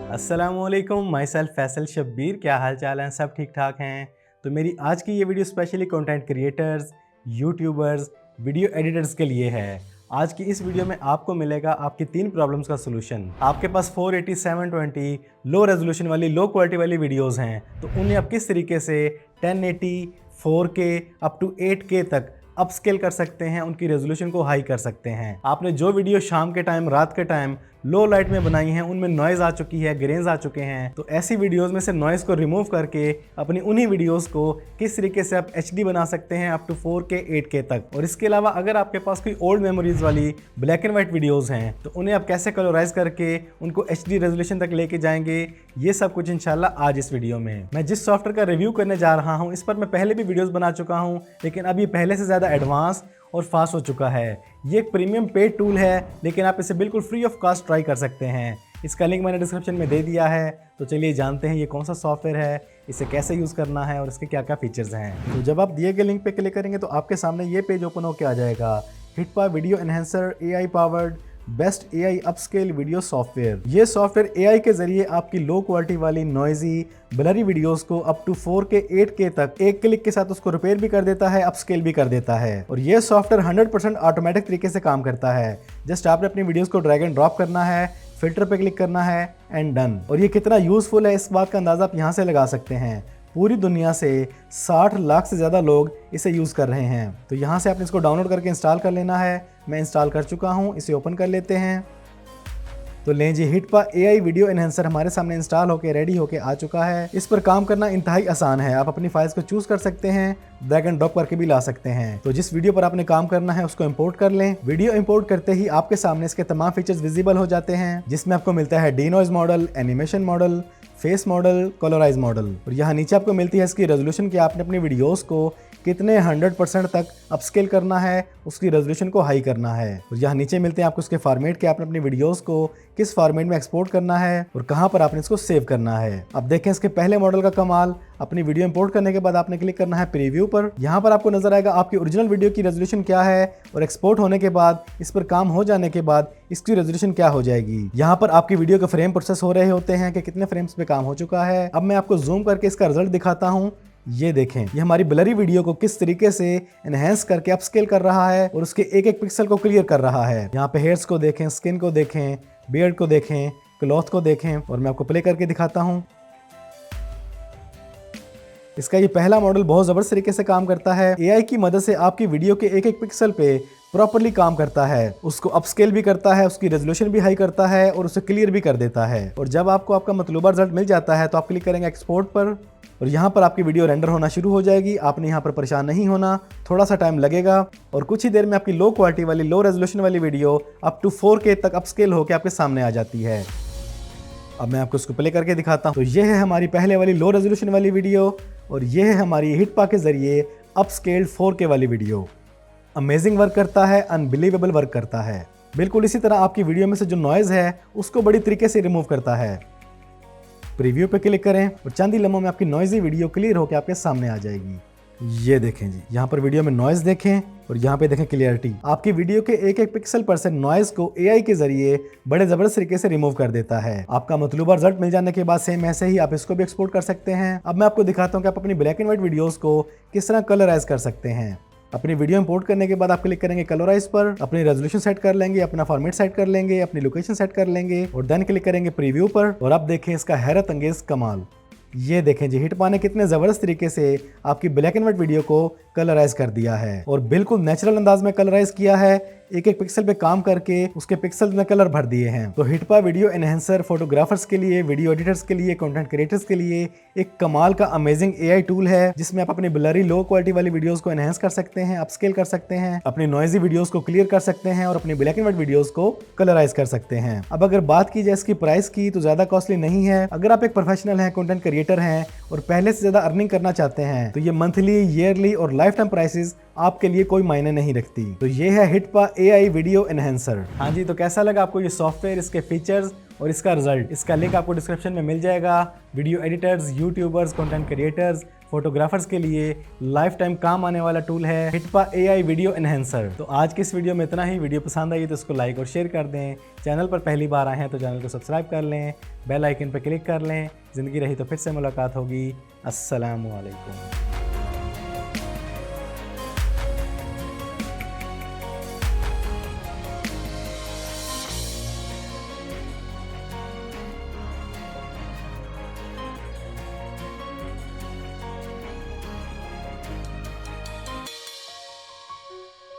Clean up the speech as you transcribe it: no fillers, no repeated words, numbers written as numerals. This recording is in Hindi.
अस्सलामुअलैकुम, माई सेल्फ फैसल शब्बीर। क्या हाल चाल हैं? सब ठीक ठाक हैं? तो मेरी आज की ये video specially content creators, YouTubers, video editors के लिए है। आज की इस वीडियो में आपको मिलेगा आपकी 3 प्रॉब्लम्स का सोल्यूशन। आपके पास 480, 720 लो रेजोल्यूशन वाली लो क्वालिटी वाली वीडियोस हैं, तो उन्हें आप किस तरीके से 1080, 4K अप टू 8K तक अपस्केल कर सकते हैं, उनकी रेजोल्यूशन को हाई कर सकते हैं। आपने जो वीडियो शाम के टाइम, रात के टाइम लो लाइट में बनाई हैं, उनमें नॉइज आ चुकी है, ग्रेन्स आ चुके हैं, तो ऐसी वीडियोस में से नॉइज को रिमूव करके अपनी उन्हीं वीडियोस को किस तरीके से आप HD बना सकते हैं अप टू 4K 8K तक। और इसके अलावा अगर आपके पास कोई ओल्ड मेमोरीज वाली ब्लैक एंड व्हाइट वीडियोस हैं, तो उन्हें आप कैसे कलराइज करके उनको HD रेजोल्यूशन तक लेके जाएंगे, ये सब कुछ इंशाल्लाह आज इस वीडियो में। मैं जिस सॉफ्टवेयर का रिव्यू करने जा रहा हूँ, इस पर मैं पहले भी वीडियोस बना चुका हूँ, लेकिन अब ये पहले से ज़्यादा एडवांस और फास्ट हो चुका है। ये एक प्रीमियम पेड टूल है, लेकिन आप इसे बिल्कुल फ्री ऑफ कॉस्ट ट्राई कर सकते हैं। इसका लिंक मैंने डिस्क्रिप्शन में दे दिया है। तो चलिए जानते हैं ये कौन सा सॉफ्टवेयर है, इसे कैसे यूज़ करना है और इसके क्या क्या फीचर्स हैं। तो जब आप दिए गए लिंक पे क्लिक करेंगे तो आपके सामने ये पेज ओपन होकर आ जाएगा। HitPaw video enhancer AI powered best AI upscale video software. ये सॉफ्टवेयर AI के जरिए आपकी लो क्वालिटी वाली नॉइजी ब्लरी वीडियोस को अप टू 4K 8K तक एक क्लिक के साथ उसको रिपेयर भी कर देता है, अपस्केल भी कर देता है। और ये सॉफ्टवेयर 100% ऑटोमेटिक तरीके से काम करता है। जस्ट आपने अपनी वीडियोस को ड्रैग एंड ड्रॉप करना है, फिल्टर पे क्लिक करना है एंड डन। और ये कितना यूजफुल है इस बात का अंदाजा आप यहाँ से लगा सकते हैं। पूरी दुनिया से 60 लाख से ज़्यादा लोग इसे यूज़ कर रहे हैं। तो यहाँ से आपने इसको डाउनलोड करके इंस्टॉल कर लेना है। मैं इंस्टॉल कर चुका हूँ, इसे ओपन कर लेते हैं। तो लें जी, हिटपा AI वीडियो एनहेंसर हमारे सामने इंस्टॉल होकर रेडी होकर आ चुका है। इस पर काम करना इंतहाई आसान है। आप अपनी फाइल्स को चूज कर सकते हैं, ड्रैग एंड ड्रॉप करके भी ला सकते हैं। तो जिस वीडियो पर आपने काम करना है उसको इंपोर्ट कर लें। वीडियो इंपोर्ट करते ही आपके सामने इसके तमाम फीचर्स विजिबल हो जाते हैं, जिसमें आपको मिलता है denoise model, animation model, face model, colourise model. और यहाँ नीचे आपको मिलती है इसकी रेजोल्यूशन कि आपने अपनी वीडियोस को कितने 100% तक अपस्केल करना है, उसकी रेजोल्यूशन को हाई करना है। और यहाँ नीचे मिलते हैं आपको उसके फॉर्मेट के, आपने अपनी वीडियोस को किस फॉर्मेट में एक्सपोर्ट करना है और कहाँ पर आपने इसको सेव करना है। अब देखें इसके पहले मॉडल का कमाल। अपनी वीडियो इंपोर्ट करने के बाद आपने क्लिक करना है प्रीव्यू पर। यहाँ पर आपको नजर आएगा आपकी ओरिजिनल वीडियो की रेजोल्यूशन क्या है और एक्सपोर्ट होने के बाद, इस पर काम हो जाने के बाद इसकी रेजोल्यूशन क्या हो जाएगी। यहाँ पर आपकी वीडियो के फ्रेम प्रोसेस हो रहे होते हैं कि कितने फ्रेम्स पे काम हो चुका है। अब मैं आपको जूम करके इसका रिजल्ट दिखाता हूँ। ये देखें, ये हमारी ब्लरी वीडियो को किस तरीके से एनहेंस करके अपस्केल कर रहा है और उसके एक एक पिक्सल को क्लियर कर रहा है। यहाँ पे हेयर्स को देखें, स्किन को देखें, बियर्ड को देखें, क्लॉथ को देखें। और मैं आपको प्ले करके दिखाता हूँ। इसका ये पहला मॉडल बहुत ज़बरदस्त तरीके से काम करता है। AI की मदद से आपकी वीडियो के एक एक पिक्सल पे प्रॉपर्ली काम करता है, उसको अपस्केल भी करता है, उसकी रेजोल्यूशन भी हाई करता है और उसे क्लियर भी कर देता है। और जब आपको आपका मतलूबा रिजल्ट मिल जाता है तो आप क्लिक करेंगे एक्सपोर्ट पर और यहाँ पर आपकी वीडियो रेंडर होना शुरू हो जाएगी। आपने यहाँ पर परेशान नहीं होना, थोड़ा सा टाइम लगेगा और कुछ ही देर में आपकी लो क्वालिटी वाली लो रेजोल्यूशन वाली वीडियो अप टू 4K तक अपस्केल होकर आपके सामने आ जाती है। अब मैं आपको इसको प्ले करके दिखाता हूँ। तो ये है हमारी पहले वाली लो रेजोल्यूशन वाली वीडियो और ये है हमारी हिटपा के जरिए अपस्केल्ड 4K वाली वीडियो। अमेजिंग वर्क करता है, अनबिलीवेबल वर्क करता है। बिल्कुल इसी तरह आपकी वीडियो में से जो नॉइज है उसको बड़ी तरीके से रिमूव करता है। प्रीव्यू पे क्लिक करें और चंद ही लम्हों में आपकी नॉइजी वीडियो क्लियर होकर आपके सामने आ जाएगी। ये देखें जी, यहाँ पर वीडियो में नॉइज देखें और यहाँ पे देखें क्लियरिटी। आपकी वीडियो के एक एक पिक्सल पर से नॉइज को AI के जरिए बड़े जबरदस्त तरीके से रिमूव कर देता है। आपका मतलूबा रिजल्ट मिल जाने के बाद सेम ऐसे ही आप इसको भी एक्सपोर्ट कर सकते हैं। अब मैं आपको दिखाता हूँ कि आप अपनी ब्लैक एंड व्हाइट वीडियोस को किस तरह कलराइज कर सकते हैं। अपनी वीडियो इंपोर्ट करने के बाद आप क्लिक करेंगे कलराइज पर, अपनी रेजोल्यूशन सेट कर लेंगे, अपना फॉर्मेट सेट कर लेंगे, अपनी लोकेशन सेट कर लेंगे और देन क्लिक करेंगे प्रीव्यू पर। और अब देखें इसका हैरत अंगेज कमाल। ये देखें जी, हिटपा ने कितने जबरदस्त तरीके से आपकी ब्लैक एंड व्हाइट वीडियो को कलराइज कर दिया है और बिल्कुल नेचुरल अंदाज में कलराइज किया है। एक एक पिक्सल पे काम करके उसके पिक्सल में कलर भर दिए हैं। तो हिटपा वीडियो एनहेंसर फोटोग्राफर्स के लिए, वीडियो एडिटर्स के लिए, कंटेंट क्रिएटर्स के लिए एक कमाल का अमेजिंग AI टूल है, जिसमें आप अपनी ब्लरी लो क्वालिटी वाली वीडियोस को एनहेंस कर सकते हैं, अपस्केल कर सकते हैं, अपनी नॉइजी वीडियोस को क्लियर कर सकते हैं और अपनी ब्लैक एंड व्हाइट वीडियोस को कलराइज कर सकते हैं। अब अगर बात की जाए इसकी प्राइस की, तो ज्यादा कॉस्टली नहीं है। अगर आप एक प्रोफेशनल हैं, कंटेंट क्रिएटर हैं और पहले से ज्यादा अर्निंग करना चाहते हैं, तो ये मंथली, ईयरली और लाइफ टाइम प्राइसेस आपके लिए कोई मायने नहीं रखती। तो ये है हिटपा AI वीडियो एनहेंसर। हाँ जी, तो कैसा लगा आपको ये सॉफ्टवेयर, इसके फीचर्स और इसका रिजल्ट? इसका लिंक आपको डिस्क्रिप्शन में मिल जाएगा। Video editors, YouTubers, content creators, photographers के लिए लाइफ टाइम काम आने वाला टूल है हिटपा AI वीडियो एनहेंसर। तो आज की इस वीडियो में इतना ही। वीडियो पसंद आई तो इसको लाइक और शेयर कर दें। चैनल पर पहली बार आए हैं तो चैनल को सब्सक्राइब कर लें, बेल आइकन पर क्लिक कर लें। ज़िंदगी रही तो फिर से मुलाकात होगी। अस्सलामु अलैकुम।